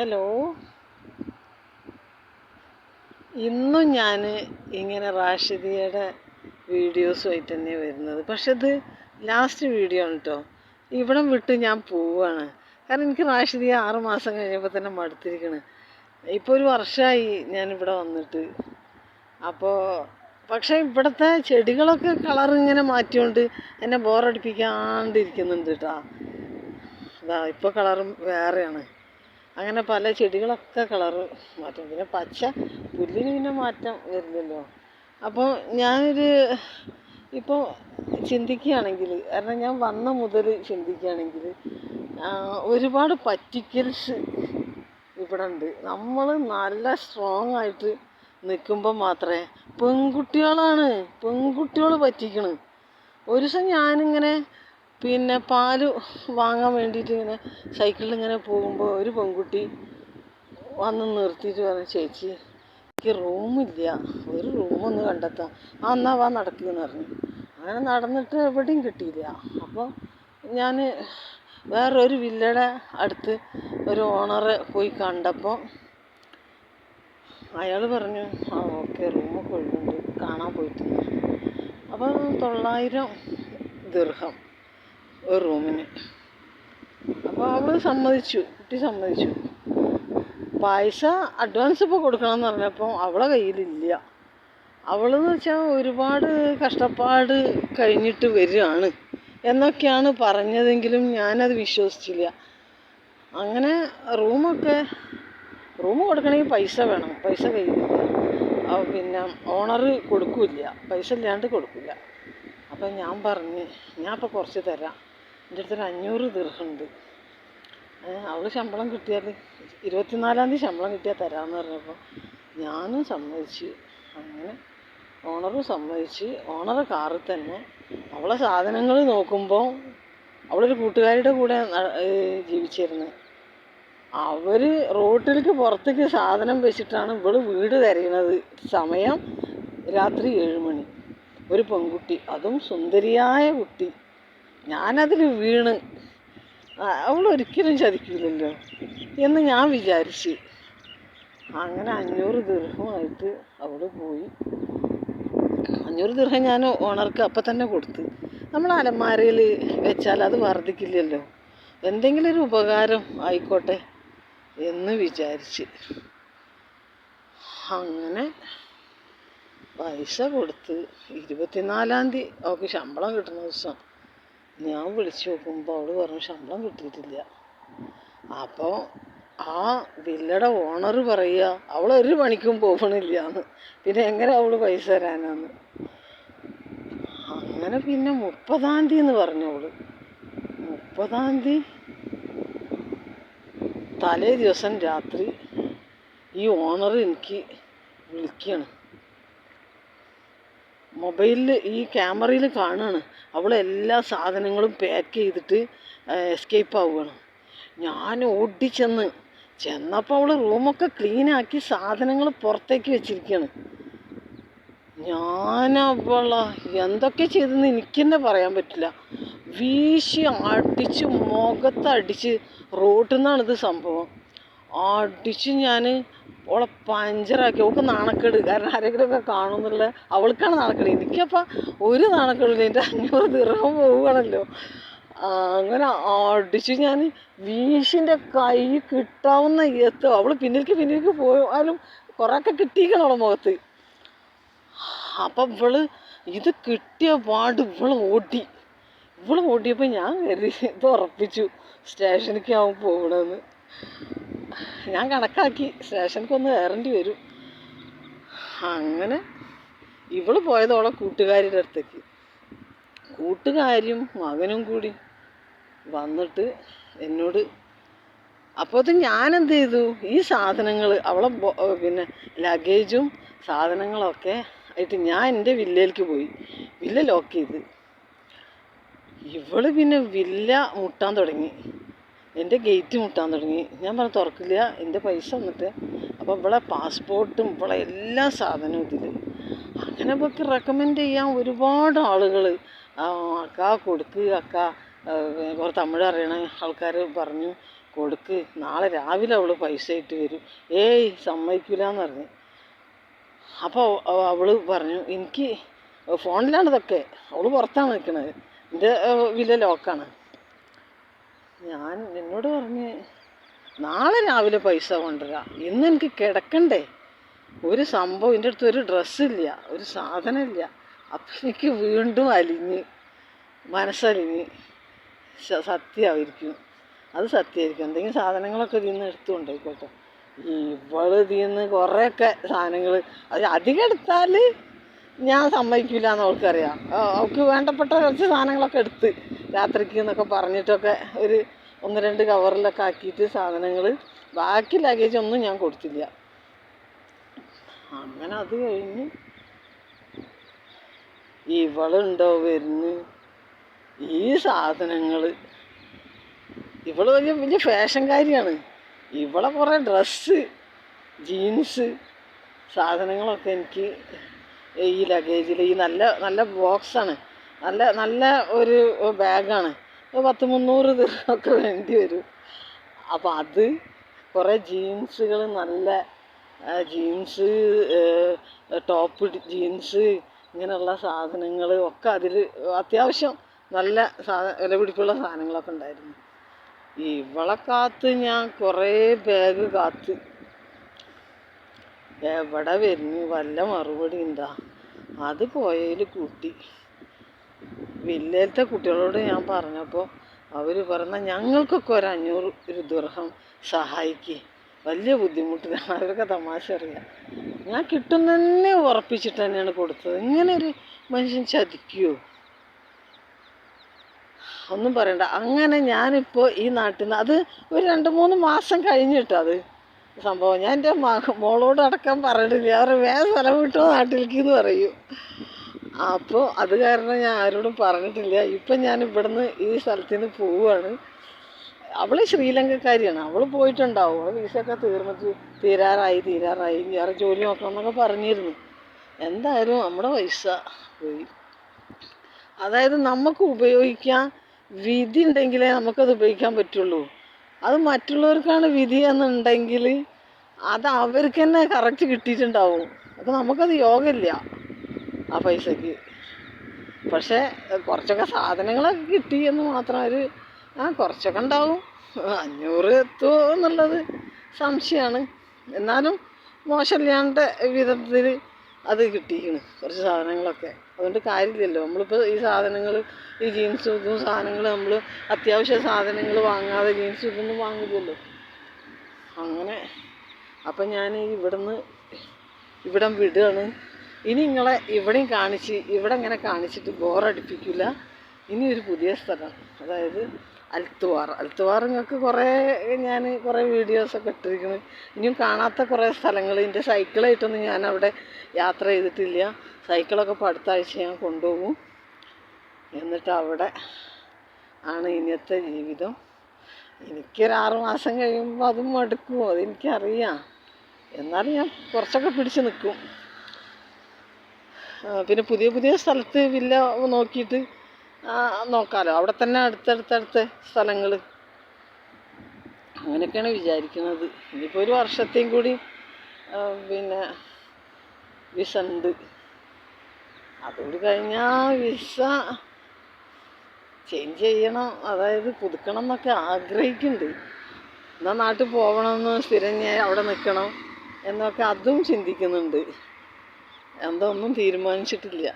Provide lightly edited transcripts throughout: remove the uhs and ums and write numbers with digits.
Hello, ഇന്നും ഞാൻ ഇങ്ങനെ റാഷിദയുടെ വീഡിയോസുമായിട്ട് തന്നെ വരുന്നത്. പക്ഷെ ഇത് ലാസ്റ്റ് വീഡിയോ ആണ് കേട്ടോ. ഇവിടം വിട്ട് ഞാൻ പോവുകയാണ്. കാരണം എനിക്ക് റാഷിദയെ 6 മാസം കഴിഞ്ഞപ്പോൾ തന്നെ മടുത്തിരിക്കണ്. ഇപ്പോൾ ഒരു വർഷമായി ഞാനിവിടെ വന്നിട്ട്. അപ്പോൾ പക്ഷേ ഇവിടുത്തെ ചെടികളൊക്കെ കളർ ഇങ്ങനെ മാറ്റിക്കൊണ്ട് എന്നെ ബോറടിപ്പിക്കാണ്ടിരിക്കുന്നുണ്ട് കേട്ടോ. അതാ ഇപ്പോൾ കളറും വേറെയാണ്. അങ്ങനെ പല ചെടികളൊക്കെ കളറ് മാറ്റും. പിന്നെ പച്ച പുല്ലിന് പിന്നെ മാറ്റം വരില്ലല്ലോ. അപ്പോൾ ഞാനൊരു ഇപ്പോൾ ചിന്തിക്കുകയാണെങ്കിൽ, കാരണം ഞാൻ വന്ന മുതൽ ചിന്തിക്കുകയാണെങ്കിൽ ഒരുപാട് പറ്റിക്കൽസ് ഇവിടെ ഉണ്ട്. നമ്മൾ നല്ല സ്ട്രോങ് ആയിട്ട് നിൽക്കുമ്പോൾ മാത്രമേ പെൺകുട്ടികൾ പറ്റിക്കണ്. ഒരു ദിവസം ഞാനിങ്ങനെ പാല് വാങ്ങാൻ വേണ്ടിയിട്ട് ഇങ്ങനെ സൈക്കിളിൽ ഇങ്ങനെ പോകുമ്പോൾ ഒരു പെൺകുട്ടി വന്ന് നിർത്തിയിട്ട് പറഞ്ഞു, ചേച്ചി എനിക്ക് റൂമില്ല, ഒരു റൂമൊന്ന് കണ്ടെത്താം. എന്നാ വാ നടക്കുമെന്ന് പറഞ്ഞു. അങ്ങനെ നടന്നിട്ട് എവിടെയും കിട്ടിയില്ല. അപ്പോൾ ഞാൻ വേറൊരു വില്ലയുടെ അടുത്ത് ഒരു ഓണറെ പോയി കണ്ടപ്പോൾ അയാൾ പറഞ്ഞു, ഓക്കെ റൂമൊക്കെ ഒഴിവുണ്ട്, കാണാൻ പോയിട്ടുണ്ട്. അപ്പോൾ 900 ദിർഹം ഒരു റൂമിന്. അപ്പോൾ അവൾ സമ്മതിച്ചു, കുട്ടി സമ്മതിച്ചു. പൈസ അഡ്വാൻസ് ഇപ്പോൾ കൊടുക്കണമെന്ന് പറഞ്ഞപ്പോൾ അവളെ കയ്യിലില്ല. അവളെന്ന് വെച്ചാൽ ഒരുപാട് കഷ്ടപ്പാട് കഴിഞ്ഞിട്ട് വരികയാണ് എന്നൊക്കെയാണ് പറഞ്ഞതെങ്കിലും ഞാനത് വിശ്വസിച്ചില്ല. അങ്ങനെ റൂം കൊടുക്കണമെങ്കിൽ പൈസ വേണം, പൈസ കയ്യിലില്ല. ഓണർ കൊടുക്കില്ല, പൈസ ഇല്ലാണ്ട് കൊടുക്കില്ല. അപ്പം ഞാൻ പറഞ്ഞ്, ഞാൻ ഇപ്പോൾ കുറച്ച് തരാം, എൻ്റെ അടുത്തൊരു 500 ദിർഹമുണ്ട്. അവൾ ശമ്പളം കിട്ടിയാൽ 24-ാം തീയതി ശമ്പളം കിട്ടിയാൽ തരാമെന്ന് പറഞ്ഞപ്പോൾ ഞാനും സമ്മതിച്ച്. അങ്ങനെ ഓണറും സമ്മതിച്ച്. ഓണറെ കാറിൽ തന്നെ അവളെ സാധനങ്ങൾ നോക്കുമ്പോൾ അവളൊരു കൂട്ടുകാരിയുടെ കൂടെ ജീവിച്ചിരുന്നത്. അവർ റോട്ടിലേക്ക് പുറത്തേക്ക് സാധനം വെച്ചിട്ടാണ് ഇവള് വീട് തിരയുന്നത്. സമയം രാത്രി 7 മണി. ഒരു പെൺകുട്ടി, അതും സുന്ദരിയായ കുട്ടി. ഞാനതിൽ വീണ്, അവൾ ഒരിക്കലും ചതിക്കില്ലല്ലോ എന്ന് ഞാൻ വിചാരിച്ച്. അങ്ങനെ 500 ദിർഹമായിട്ട് അവൾ പോയി. 500 ദിർഹം ഞാൻ ഓണർക്ക് അപ്പം തന്നെ കൊടുത്ത്. നമ്മൾ അലമാരയിൽ വെച്ചാൽ അത് വർദ്ധിക്കില്ലല്ലോ, എന്തെങ്കിലും ഒരു ഉപകാരം ആയിക്കോട്ടെ എന്ന് വിചാരിച്ച് അങ്ങനെ പൈസ കൊടുത്ത് 24-ാം തീയതി അവൾക്ക് ശമ്പളം കിട്ടുന്ന ദിവസം ഞാൻ വിളിച്ചു നോക്കുമ്പോൾ അവൾ പറഞ്ഞു ശമ്പളം കിട്ടിയിട്ടില്ല. അപ്പോൾ ആ വില്ലയുടെ ഓണർ പറയുക അവൾ ഒരു പണിക്കും പോകണില്ല എന്ന്. പിന്നെ എങ്ങനെ അവൾ പൈസ തരാനാന്ന്. അങ്ങനെ പിന്നെ 30-ാം തീയതി എന്ന് പറഞ്ഞു. അവൾ 30-ാം തീയതി തലേ ദിവസം രാത്രി ഈ ഓണർ എനിക്ക് വിളിക്കുകയാണ്. മൊബൈലിൽ ഈ ക്യാമറയിൽ കാണുകയാണ് അവൾ എല്ലാ സാധനങ്ങളും പാക്ക് ചെയ്തിട്ട് എസ്കേപ്പ് ആവുകയാണ്. ഞാൻ ചെന്നപ്പോൾ അവൾ റൂമൊക്കെ ക്ലീനാക്കി സാധനങ്ങൾ പുറത്തേക്ക് വെച്ചിരിക്കുകയാണ്. ഞാനവള എന്തൊക്കെ ചെയ്തെന്ന് എനിക്ക് തന്നെ പറയാൻ പറ്റില്ല. വീശി അടിച്ച് മുഖത്തടിച്ച്, റോട്ടിൽ നിന്നാണിത് സംഭവം. അടിച്ച് ഞാൻ അവളെ പഞ്ചറാക്കി. അവൾക്ക് നാണക്കേട്, കാരണം ആരെങ്കിലുമൊക്കെ കാണുമെന്നുള്ള അവൾക്കാണ് നാണക്കേട്. എനിക്കപ്പോൾ ഒരു നാണക്കേടില്ല, എൻ്റെ 500 ദിർഹം പോവുകയാണല്ലോ. അങ്ങനെ അടിച്ച് ഞാൻ വീശിൻ്റെ കൈ കിട്ടാവുന്ന എത്തും. അവൾ പിന്നിലേക്ക് പോയാലും കുറേയൊക്കെ കിട്ടിയിരിക്കണം അവളെ മുഖത്ത്. അപ്പം ഇത് കിട്ടിയ പാട് ഇവൾ ഓടിയപ്പോൾ ഞാൻ കരുതി ഇത് ഉറപ്പിച്ചു സ്റ്റേഷനിലേക്ക് ആവും പോകണമെന്ന്. ഞാൻ കണക്കാക്കി സ്റ്റേഷനിലേക്കൊന്ന് കയറേണ്ടി വരും. അങ്ങനെ ഇവൾ പോയതോളം കൂട്ടുകാരിയുടെ അടുത്തേക്ക്. കൂട്ടുകാരിയും മകനും കൂടി വന്നിട്ട് എന്നോട്, അപ്പോൾ ഞാനെന്ത് ചെയ്തു, ഈ സാധനങ്ങൾ അവളെ ലഗേജും സാധനങ്ങളൊക്കെ ആയിട്ട് ഞാൻ എൻ്റെ വില്ലയിലേക്ക് പോയി. വില്ല ലോക്ക് ചെയ്ത്. ഇവള് വില്ല മുട്ടാൻ തുടങ്ങി, എൻ്റെ ഗേറ്റ് മുട്ടാൻ തുടങ്ങി. ഞാൻ പറഞ്ഞു തുറക്കില്ല, എൻ്റെ പൈസ വന്നിട്ട്. അപ്പോൾ ഇവളെ പാസ്പോർട്ടും ഇവളെ എല്ലാ സാധനവും ഇതിൽ. അങ്ങനെ ഇവൾക്ക് റെക്കമെൻഡ് ചെയ്യാൻ ഒരുപാട് ആളുകൾ, അക്ക കൊടുക്ക്, അക്ക കുറേ തമിഴ് അറിയണ ആൾക്കാർ പറഞ്ഞു കൊടുക്ക്, നാളെ രാവിലെ അവൾ പൈസ ഇട്ട് വരും. ഏയ് സമ്മതിക്കില്ലാന്ന് പറഞ്ഞു. അപ്പോൾ അവൾ പറഞ്ഞു എനിക്ക് ഫോണിലാണ് ഇതൊക്കെ, അവൾ പുറത്താണ് നിൽക്കുന്നത്, എൻ്റെ വലിയ ലോക്കാണ്. ഞാൻ എന്നോട് പറഞ്ഞ് നാളെ രാവിലെ പൈസ കൊണ്ടുവരാം, ഇന്ന് എനിക്ക് കിടക്കണ്ടേ, ഒരു സംഭവം എൻ്റെ അടുത്ത് ഒരു ഡ്രസ്സില്ല, ഒരു സാധനമില്ല. അപ്പം എനിക്ക് വീണ്ടും മനസ്സലിഞ്ഞ് സത്യമായിരിക്കും, അത് സത്യമായിരിക്കും, എന്തെങ്കിലും സാധനങ്ങളൊക്കെ ഇതിൽ നിന്ന് എടുത്തു കൊണ്ടുപോയിക്കോട്ടെ. ഇതിൽ നിന്ന് കുറേയൊക്കെ സാധനങ്ങൾ, അത് അധികം എടുത്താൽ ഞാൻ സമ്മതിക്കില്ല എന്ന് അവൾക്കറിയാം. അവൾക്ക് വേണ്ടപ്പെട്ട കുറച്ച് സാധനങ്ങളൊക്കെ എടുത്ത് രാത്രിക്ക് എന്നൊക്കെ പറഞ്ഞിട്ടൊക്കെ ഒരു 1-2 കവറിലൊക്കെ ആക്കിയിട്ട് സാധനങ്ങൾ, ബാക്കി ലഗേജ് ഒന്നും ഞാൻ കൊടുത്തില്ല. അങ്ങനെ അത് കഴിഞ്ഞ് ഇവളുണ്ടോ വരുന്നു ഈ സാധനങ്ങൾ. ഇവള് വലിയ വലിയ ഫാഷൻകാരിയാണ്. ഇവളെ കുറേ ഡ്രസ്സ്, ജീൻസ് സാധനങ്ങളൊക്കെ എനിക്ക് ഈ ലഗേജിൽ, ഈ നല്ല നല്ല ബോക്സാണ്, നല്ല നല്ല ഒരു ബാഗാണ്, 100-300 ദിർഹമൊക്കെ വേണ്ടി വരും. അപ്പം അത് കുറേ ജീൻസുകൾ, നല്ല ജീൻസ്, ടോപ്പ് ജീൻസ്, ഇങ്ങനെയുള്ള സാധനങ്ങൾ ഒക്കെ അതിൽ അത്യാവശ്യം നല്ല വിലപിടിപ്പുള്ള സാധനങ്ങളൊക്കെ ഉണ്ടായിരുന്നു. ഇവളെ കാത്ത് ഞാൻ കുറേ ബാഗ് കാത്ത്, എവിടെ വരുന്നു വല്ല മറുപടി ഉണ്ടാ. അത് പോയതിൽ കൂട്ടി. വില്ലേലത്തെ കുട്ടികളോട് ഞാൻ പറഞ്ഞപ്പോൾ അവർ പറഞ്ഞ ഞങ്ങൾക്കൊക്കെ ഒരു 500 ദിർഹം സഹായിക്കുക, വലിയ ബുദ്ധിമുട്ടിലാണ്. അവരൊക്കെ തമാശ അറിയാം. ഞാൻ കിട്ടുന്നതന്നെ ഉറപ്പിച്ചിട്ട് തന്നെയാണ് കൊടുത്തത്. ഇങ്ങനെ ഒരു മനുഷ്യൻ ചതിക്കുമോ? ഒന്നും പറയണ്ട. അങ്ങനെ ഞാനിപ്പോൾ ഈ നാട്ടിൽ നിന്ന്, അത് ഒരു 2-3 മാസം കഴിഞ്ഞിട്ടോ അത് സംഭവം. ഞാൻ എൻ്റെ മോളോട് അടക്കം പറഞ്ഞിട്ടില്ല, അവർ വേറെ സ്ഥലം വിട്ടോ നാട്ടിലേക്ക് എന്ന് പറയും. അപ്പോൾ അത് കാരണം ഞാൻ ആരോടും പറഞ്ഞിട്ടില്ല. ഇപ്പം ഞാൻ ഇവിടുന്ന് ഈ സ്ഥലത്ത് നിന്ന് പോവുകയാണ്. അവൾ ശ്രീലങ്കക്കാരിയാണ്, അവൾ പോയിട്ടുണ്ടാവും, അവൾ വിസയൊക്കെ തീരാറായി വേറെ ജോലി നോക്കണം എന്നൊക്കെ പറഞ്ഞിരുന്നു. എന്തായാലും നമ്മുടെ പൈസ പോയി. അതായത് നമുക്ക് ഉപയോഗിക്കാൻ വിധി ഉണ്ടെങ്കിലേ നമുക്കത് ഉപയോഗിക്കാൻ പറ്റുള്ളൂ. അത് മറ്റുള്ളവർക്കാണ് വിധി എന്നുണ്ടെങ്കിൽ അത് അവർക്ക് തന്നെ കറക്റ്റ് കിട്ടിയിട്ടുണ്ടാവും. അപ്പോൾ നമുക്കത് യോഗമില്ല ആ പൈസക്ക്. പക്ഷേ കുറച്ചൊക്കെ സാധനങ്ങളൊക്കെ കിട്ടി എന്ന് മാത്രം. കുറച്ചൊക്കെ ഉണ്ടാവും. 500 എത്തുമോ എന്നുള്ളത് സംശയമാണ്. എന്നാലും മോശമില്ലാണ്ട് വിധത്തിൽ അത് കിട്ടിയിരിക്കുന്നു കുറച്ച് സാധനങ്ങളൊക്കെ. അതുകൊണ്ട് കാര്യമില്ലല്ലോ, നമ്മളിപ്പോൾ ഈ സാധനങ്ങൾ, ഈ ജീൻസും ഇതും സാധനങ്ങൾ, നമ്മൾ അത്യാവശ്യ സാധനങ്ങൾ വാങ്ങാതെ ജീൻസും ഇതൊന്നും വാങ്ങില്ലല്ലോ. അങ്ങനെ അപ്പം ഞാൻ ഇവിടം വിടുകയാണ്. ഇനി നിങ്ങളെ ഇവിടെയും ഇവിടെ ഇങ്ങനെ കാണിച്ചിട്ട് ബോറടിപ്പിക്കില്ല. ഇനി ഒരു പുതിയ സ്ഥലം, അതായത് അൽത്തുവാർ നിങ്ങൾക്ക് ഞാൻ കുറേ വീഡിയോസൊക്കെ ഇട്ടിരിക്കുന്നു. ഇനിയും കാണാത്ത കുറേ സ്ഥലങ്ങൾ. എൻ്റെ സൈക്കിളായിട്ടൊന്നും ഞാൻ അവിടെ യാത്ര ചെയ്തിട്ടില്ല. സൈക്കിളൊക്കെ ഇപ്പോൾ അടുത്ത ആഴ്ച ഞാൻ കൊണ്ടുപോകും. എന്നിട്ട് അവിടെ ആണ് ഇനിയത്തെ ജീവിതം. എനിക്കൊരു 6 മാസം കഴിയുമ്പോൾ അതും മടുക്കുമോ അതെനിക്കറിയാം. എന്നാലും ഞാൻ കുറച്ചൊക്കെ പിടിച്ച് നിൽക്കും. പിന്നെ പുതിയ സ്ഥലത്ത് വില്ല നോക്കിയിട്ട് നോക്കാമല്ലോ, അവിടെ തന്നെ അടുത്തടുത്ത സ്ഥലങ്ങൾ. അങ്ങനെയൊക്കെയാണ് വിചാരിക്കുന്നത്. ഇനിയിപ്പോൾ 1 വർഷത്തെയും കൂടി പിന്നെ വിസ ഉണ്ട്. അതുകൂടി കഴിഞ്ഞാൽ വിസ ചേഞ്ച് ചെയ്യണം, അതായത് പുതുക്കണം എന്നൊക്കെ ആഗ്രഹിക്കുന്നുണ്ട്. എന്നാൽ നാട്ടിൽ പോകണമെന്ന്, സ്ഥിരം അവിടെ നിൽക്കണം എന്നൊക്കെ അതും ചിന്തിക്കുന്നുണ്ട്. ഒന്നും തീരുമാനിച്ചിട്ടില്ല.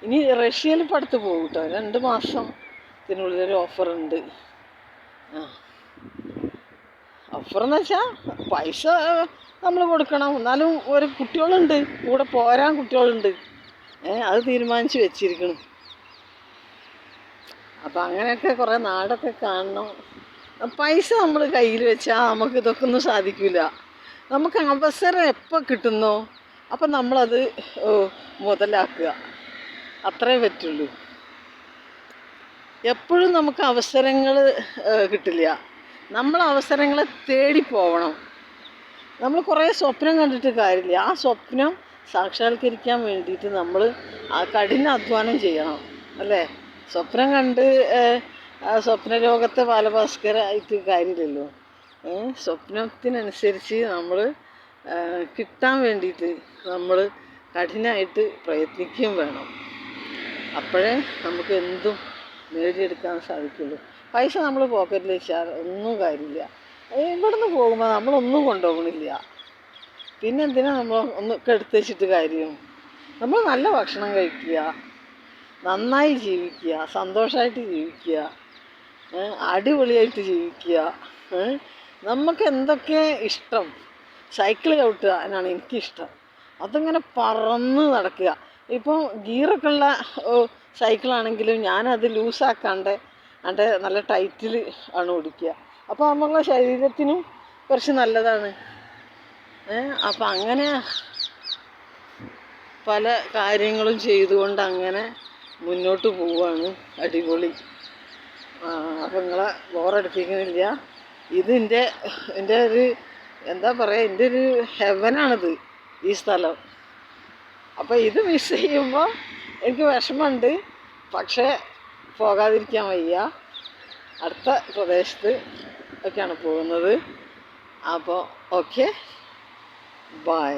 ഇനി റഷ്യയിൽ ഇപ്പോൾ അടുത്ത് പോകും കേട്ടോ. 2 മാസത്തിനുള്ളിലൊരു ഓഫറുണ്ട്. ഓഫറെന്ന് വെച്ചാൽ പൈസ നമ്മൾ കൊടുക്കണം, എന്നാലും ഒരു കുട്ടികളുണ്ട് കൂടെ പോരാൻ, കുട്ടികളുണ്ട്. അത് തീരുമാനിച്ച് വെച്ചിരിക്കണം. അപ്പം അങ്ങനെയൊക്കെ കുറേ നാടൊക്കെ കാണണം. പൈസ നമ്മൾ കയ്യിൽ വെച്ചാൽ നമുക്ക് ഇതൊക്കെ ഒന്നും സാധിക്കില്ല. നമുക്ക് അവസരം എപ്പോൾ കിട്ടുന്നോ അപ്പം നമ്മളത് മുതലാക്കുക, അത്രേ പറ്റുള്ളൂ. എപ്പോഴും നമുക്ക് അവസരങ്ങൾ കിട്ടില്ല. നമ്മൾ അവസരങ്ങളെ തേടി പോകണം. നമ്മൾ കുറേ സ്വപ്നം കണ്ടിട്ട് കാര്യമില്ല. ആ സ്വപ്നം സാക്ഷാത്കരിക്കാൻ വേണ്ടിയിട്ട് നമ്മൾ ആ കഠിന അധ്വാനം ചെയ്യണം, അല്ലേ? സ്വപ്നം കണ്ട് ആ സ്വപ്നലോകത്തെ ബാലഭാസ്കരായിട്ട് കാര്യമില്ലല്ലോ. സ്വപ്നത്തിനനുസരിച്ച് നമ്മൾ കിട്ടാൻ വേണ്ടിയിട്ട് നമ്മൾ കഠിനമായിട്ട് പ്രയത്നിക്കുകയും വേണം. അപ്പോഴേ നമുക്ക് എന്തും നേടിയെടുക്കാൻ സാധിക്കുള്ളൂ. പൈസ നമ്മൾ പോക്കറ്റിൽ വെച്ചാൽ ഒന്നും കാര്യമില്ല. ഇവിടുന്ന് പോകുമ്പോൾ നമ്മളൊന്നും കൊണ്ടുപോകണില്ല, പിന്നെ എന്തിനാ നമ്മൾ ഒന്നൊക്കെ എടുത്ത് വെച്ചിട്ട് കാര്യം? നമ്മൾ നല്ല ഭക്ഷണം കഴിക്കുക, നന്നായി ജീവിക്കുക, സന്തോഷമായിട്ട് ജീവിക്കുക, അടിപൊളിയായിട്ട് ജീവിക്കുക. നമുക്ക് എന്തൊക്കെ ഇഷ്ടം, സൈക്കിൾ ചവിട്ടുക എന്നാണ് എനിക്കിഷ്ടം. അതിങ്ങനെ പറന്ന് നടക്കുക. ഇപ്പം ഗിയറൊക്കെ ഉള്ള സൈക്കിളാണെങ്കിലും ഞാനത് ലൂസാക്കാണ്ട് നല്ല ടൈറ്റിൽ ആണ് ഓടിക്കുക. അപ്പോൾ നമ്മളുടെ ശരീരത്തിനും കുറച്ച് നല്ലതാണ്. അപ്പം അങ്ങനെ പല കാര്യങ്ങളും ചെയ്തുകൊണ്ട് അങ്ങനെ മുന്നോട്ട് പോവുകയാണ്. അടിപൊളി. അപ്പം നിങ്ങളെ ബോറടിപ്പിക്കുന്നില്ല. ഇത് എൻ്റെ ഒരു എന്താ പറയുക, എൻ്റെ ഒരു ഹെവനാണിത് ഈ സ്ഥലം. അപ്പോൾ ഇത് മിസ് ചെയ്യുമ്പോൾ എനിക്ക് വിഷമമുണ്ട്, പക്ഷേ പോകാതിരിക്കാൻ വയ്യ. അടുത്ത പ്രദേശത്ത് ഒക്കെയാണ് പോകുന്നത്. അപ്പോൾ ഓക്കെ, ബൈ.